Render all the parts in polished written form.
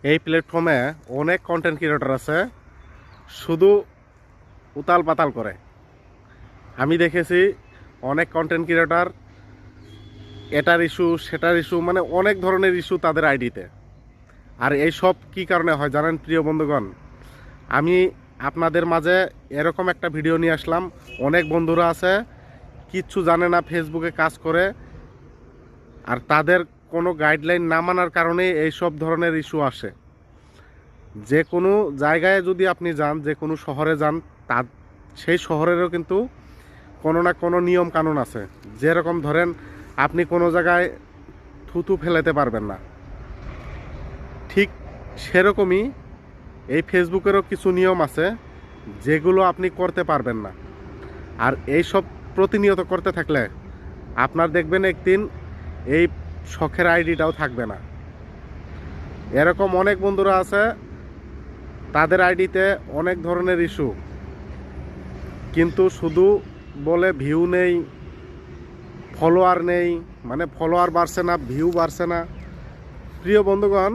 এই প্ল্যাটফর্মে অনেক কন্টেন্ট ক্রিয়েটর আছে, শুধু উতাল পাতাল করে। আমি দেখেছি অনেক কন্টেন্ট ক্রিয়েটর এটার ইস্যু সেটার ইস্যু, মানে অনেক ধরনের ইস্যু তাদের আইডিতে। আর এই সব কী কারণে হয় জানেন প্রিয় বন্ধুগণ? আমি আপনাদের মাঝে এরকম একটা ভিডিও নিয়ে আসলাম। অনেক বন্ধুরা আছে কিচ্ছু জানে না, ফেসবুকে কাজ করে, আর তাদের কোনো গাইডলাইন না মানার কারণে এই সব ধরনের ইস্যু আসে। যে কোনো জায়গায় যদি আপনি যান, যে কোনো শহরে যান, তা সেই শহরেরও কিন্তু কোনো না কোনো নিয়ম কানুন আছে। যেরকম ধরেন আপনি কোনো জায়গায় থুতু ফেলাতে পারবেন না, ঠিক সেরকমই এই ফেসবুকেরও কিছু নিয়ম আছে যেগুলো আপনি করতে পারবেন না। আর এই সব প্রতিনিয়ত করতে থাকলে আপনার দেখবেন একদিন এই শখের আইডিটাও থাকবে না। এরকম অনেক বন্ধুরা আছে, তাদের আইডিতে অনেক ধরনের ইস্যু, কিন্তু শুধু বলে ভিউ নেই, ফলোয়ার নেই, মানে ফলোয়ার বাড়ছে না, ভিউ বাড়ছে না। প্রিয় বন্ধুগণ,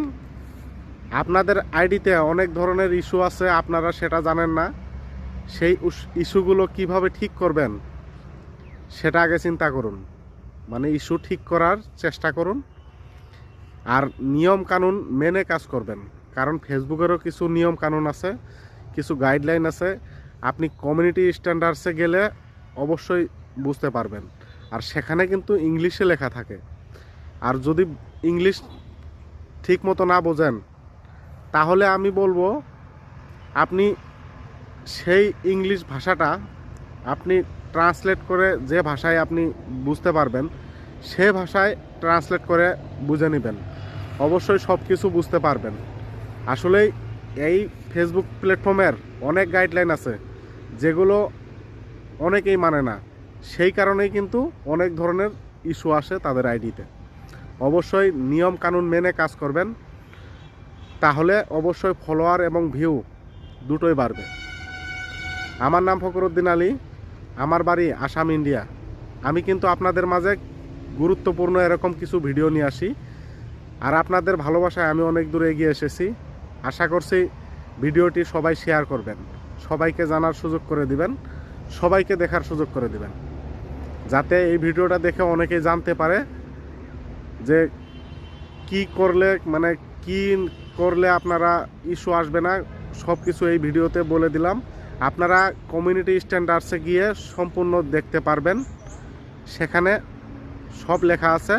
আপনাদের আইডিতে অনেক ধরনের ইস্যু আছে, আপনারা সেটা জানেন না। সেই ইস্যুগুলো কিভাবে ঠিক করবেন সেটা আগে চিন্তা করুন, মানে ইস্যু ঠিক করার চেষ্টা করুন। আর নিয়ম কানুন মেনে কাজ করবেন, কারণ ফেসবুকেরও কিছু নিয়ম কানুন আছে, কিছু গাইডলাইন আছে। আপনি কমিউনিটি স্ট্যান্ডার্ডসে গেলে অবশ্যই বুঝতে পারবেন, আর সেখানে কিন্তু ইংলিশে লেখা থাকে। আর যদি ইংলিশ ঠিক মতো না বোঝেন, তাহলে আমি বলবো আপনি সেই ইংলিশ ভাষাটা আপনি ট্রান্সলেট করে, যে ভাষায় আপনি বুঝতে পারবেন সে ভাষায় ট্রান্সলেট করে বুঝে নেবেন, অবশ্যই সব কিছু বুঝতে পারবেন। আসলেই এই ফেসবুক প্ল্যাটফর্মের অনেক গাইডলাইন আছে যেগুলো অনেকেই মানে না, সেই কারণেই কিন্তু অনেক ধরনের ইস্যু আসে তাদের আইডিতে। অবশ্যই নিয়ম কানুন মেনে কাজ করবেন, তাহলে অবশ্যই ফলোয়ার এবং ভিউ দুটোই বাড়বে। আমার নাম ফকরুদ্দিন আলী, আমার বাড়ি আসাম, ইন্ডিয়া। আমি কিন্তু আপনাদের মাঝে গুরুত্বপূর্ণ এরকম কিছু ভিডিও নিয়ে আসি, আর আপনাদের ভালোবাসায় আমি অনেক দূরে এগিয়ে এসেছি। আশা করছি ভিডিওটি সবাই শেয়ার করবেন, সবাইকে জানার সুযোগ করে দিবেন, সবাইকে দেখার সুযোগ করে দিবেন, যাতে এই ভিডিওটা দেখে অনেকেই জানতে পারে যে কি করলে, মানে কি করলে আপনারা ইস্যু আসবে না। সব কিছু এই ভিডিওতে বলে দিলাম। আপনারা কমিউনিটি স্ট্যান্ডার্ডসে গিয়ে সম্পূর্ণ দেখতে পারবেন, সেখানে সব লেখা আছে।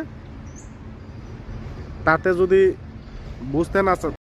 তাতে যদি বুঝতে না